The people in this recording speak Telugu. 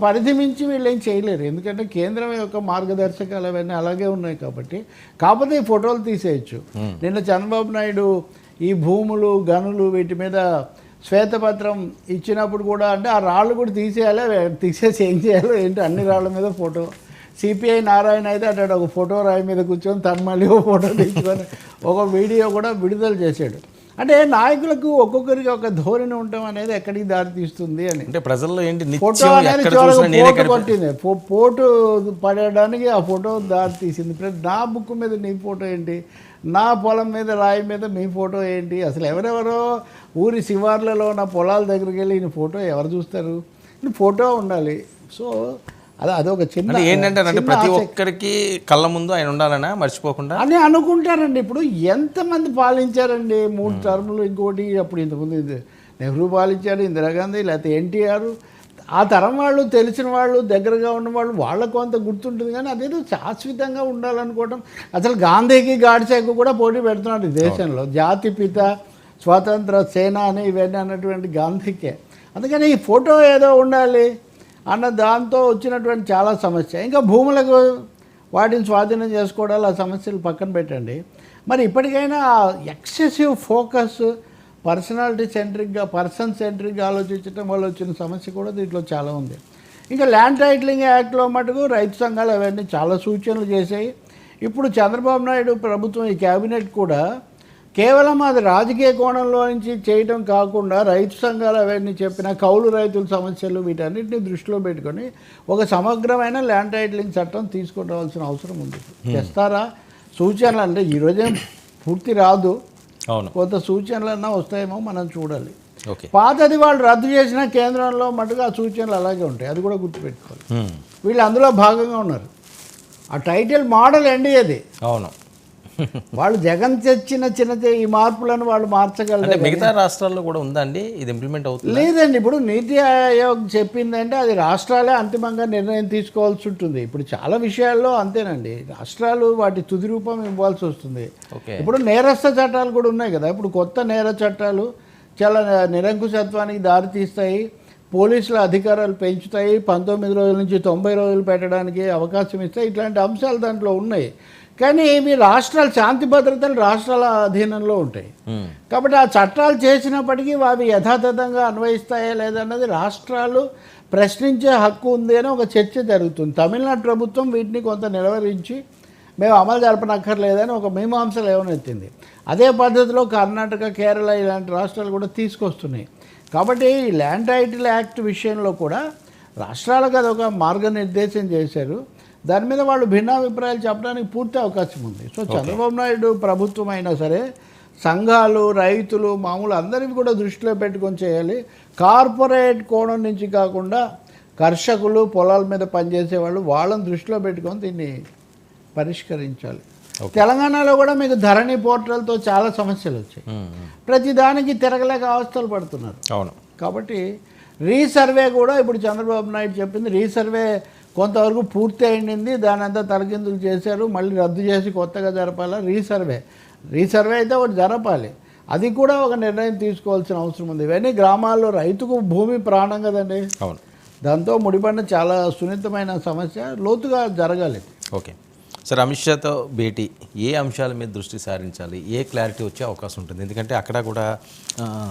పరిధి మించి వీళ్ళు ఏం చేయలేరు, ఎందుకంటే కేంద్రం యొక్క మార్గదర్శకాలు అవన్నీ అలాగే ఉన్నాయి కాబట్టి. కాకపోతే ఈ ఫోటోలు తీసేయచ్చు. నిన్న చంద్రబాబు నాయుడు ఈ భూములు గనులు వీటి మీద శ్వేతపత్రం ఇచ్చినప్పుడు కూడా అంటే ఆ రాళ్ళు కూడా తీసేసి ఏం చేయాలో ఏంటి, అన్ని రాళ్ళ మీద ఫోటో. సిపిఐ నారాయణ అయితే అటు ఒక ఫోటో రాయి మీద కూర్చొని తను మళ్ళీ ఒక ఫోటో తీసుకొని ఒక వీడియో కూడా విడుదల చేశాడు. అంటే నాయకులకు ఒక్కొక్కరికి ఒక ధోరణి ఉండటం అనేది ఎక్కడికి దారి తీస్తుంది అని. అంటే ప్రజల్లో ఏంటి ఫోటో అనేది పోటు కొట్టింది, పోటు పడేయడానికి ఆ ఫోటో దారి తీసింది. నా బుక్ మీద నీ ఫోటో ఏంటి, నా పొలం మీద రాయి మీద మీ ఫోటో ఏంటి, అసలు ఎవరెవరో ఊరి శివార్లలో ఉన్న పొలాల దగ్గరికి వెళ్ళి ఈ ఫోటో ఎవరు చూస్తారు, ఫోటో ఉండాలి. సో అదొక చిన్న ఏంటంటే ప్రతి ఒక్కరికి కళ్ళ ముందు ఆయన ఉండాలనా మర్చిపోకుండా అని అనుకుంటారండి. ఇప్పుడు ఎంతమంది పాలించారండి 3 టర్ములు, ఇంకోటి అప్పుడు ఇంతకుముందు నెహ్రూ పాలించారు, ఇందిరాగాంధీ, లేకపోతే ఎన్టీఆర్. ఆ తరం వాళ్ళు, తెలిసిన వాళ్ళు, దగ్గరగా ఉన్నవాళ్ళు, వాళ్ళకు కొంత గుర్తుంటుంది. కానీ అదేదో శాశ్వతంగా ఉండాలనుకోవటం. అసలు గాంధీకి గాడ్సేకు కూడా పోటీ పెడుతున్నాడు ఈ దేశంలో. జాతిపిత, స్వాతంత్ర సేన అని ఇవన్నీ అన్నటువంటి గాంధీకే. అందుకని ఈ ఫోటో ఏదో ఉండాలి అన్న దాంతో వచ్చినటువంటి చాలా సమస్య. ఇంకా భూములకు వాటిని స్వాధీనం చేసుకోవడాలు ఆ సమస్యలు పక్కన పెట్టండి. మరి ఇప్పటికైనా ఎక్సెసివ్ ఫోకస్, పర్సన్ సెంట్రిక్గా ఆలోచించడం వల్ల వచ్చిన సమస్య కూడా దీంట్లో చాలా ఉంది. ఇంకా ల్యాండ్ టైటిలింగ్ యాక్ట్లో మటుకు రైతు సంఘాలు అవన్నీ చాలా సూచనలు చేశాయి. ఇప్పుడు చంద్రబాబు నాయుడు ప్రభుత్వం, ఈ క్యాబినెట్ కూడా కేవలం అది రాజకీయ కోణంలో నుంచి చేయడం కాకుండా రైతు సంఘాలు అవన్నీ చెప్పిన కౌలు రైతుల సమస్యలు వీటన్నిటిని దృష్టిలో పెట్టుకొని ఒక సమగ్రమైన ల్యాండ్ టైటిలింగ్ చట్టం తీసుకురావాల్సిన అవసరం ఉంది. తెస్తారా సూచనలు? అంటే ఈరోజేం పూర్తి రాదు, కొంత సూచనలన్నా వస్తాయేమో మనం చూడాలి. పాతది వాళ్ళు రద్దు చేసిన కేంద్రంలో మటుకు ఆ సూచనలు అలాగే ఉంటాయి, అది కూడా గుర్తుపెట్టుకోవాలి. వీళ్ళు అందులో భాగంగా ఉన్నారు. ఆ టైటిల్ మోడల్ ఎన్డీఏది. అవును, వాళ్ళు జగన్ తెచ్చిన ఈ మార్పులను వాళ్ళు మార్చగలరు. మిగతా రాష్ట్రాల్లో కూడా ఉందండి ఇది ఇంప్లిమెంట్ అవుతుంది? లేదండి. ఇప్పుడు నీతి ఆయోగ్ చెప్పిందంటే అది రాష్ట్రాలే అంతిమంగా నిర్ణయం తీసుకోవాల్సి ఉంటుంది. ఇప్పుడు చాలా విషయాల్లో అంతేనండి, రాష్ట్రాలు వాటి తుది రూపం ఇవ్వాల్సి వస్తుంది. ఇప్పుడు నేరస్థ చట్టాలు కూడా ఉన్నాయి కదా. ఇప్పుడు కొత్త నేర చట్టాలు చాలా నిరంకుశత్వానికి దారితీస్తాయి, పోలీసుల అధికారాలు పెంచుతాయి, 19 రోజుల నుంచి 90 రోజులు పెట్టడానికి అవకాశం ఇస్తాయి. ఇట్లాంటి అంశాలు దాంట్లో ఉన్నాయి. కానీ ఇవి రాష్ట్రాలు, శాంతి భద్రతలు రాష్ట్రాల అధీనంలో ఉంటాయి కాబట్టి ఆ చట్టాలు చేసినప్పటికీ అవి యథాతథంగా అన్వయిస్తాయా లేదన్నది రాష్ట్రాలు ప్రశ్నించే హక్కు ఉంది అని ఒక చర్చ జరుగుతుంది. తమిళనాడు ప్రభుత్వం వీటిని కొంత నిలవరించి మేము అమలు జరపనక్కర్లేదని ఒక మీమాంస లేవనెత్తింది. అదే పద్ధతిలో కర్ణాటక, కేరళ ఇలాంటి రాష్ట్రాలు కూడా తీసుకొస్తున్నాయి. కాబట్టి ఈ ల్యాండ్ టైటిల్ యాక్ట్ విషయంలో కూడా రాష్ట్రాలకు అదొక మార్గనిర్దేశం చేశారు. దాని మీద వాళ్ళు భిన్నాభిప్రాయాలు చెప్పడానికి పూర్తి అవకాశం ఉంది. సో చంద్రబాబు నాయుడు ప్రభుత్వం అయినా సరే సంఘాలు, రైతులు, మామూలు అందరివి కూడా దృష్టిలో పెట్టుకొని చేయాలి. కార్పొరేట్ కోణం నుంచి కాకుండా కర్షకులు, పొలాల మీద పనిచేసేవాళ్ళు, వాళ్ళని దృష్టిలో పెట్టుకొని దీన్ని పరిష్కరించాలి. తెలంగాణలో కూడా మీకు ధరణి పోర్టల్తో చాలా సమస్యలు వచ్చాయి. ప్రతిదానికి తిరగలేక అవస్థలు పడుతున్నారు. అవును. కాబట్టి రీసర్వే కూడా ఇప్పుడు చంద్రబాబు నాయుడు చెప్పింది, రీసర్వే కొంతవరకు పూర్తి అయింది, దాని అంతా తలకిందులు చేశారు, మళ్ళీ రద్దు చేసి కొత్తగా జరపాలా. రీసర్వే అయితే ఒకటి జరపాలి, అది కూడా ఒక నిర్ణయం తీసుకోవాల్సిన అవసరం ఉంది. ఇవన్నీ గ్రామాల్లో రైతుకు భూమి ప్రాణం కదండి. అవును, దాంతో ముడిపడిన చాలా సున్నితమైన సమస్య, లోతుగా జరగాలి. ఓకే సార్, అమిత్ షాతో భేటీ ఏ అంశాల మీద దృష్టి సారించాలి, ఏ క్లారిటీ వచ్చే అవకాశం ఉంటుంది? ఎందుకంటే అక్కడ కూడా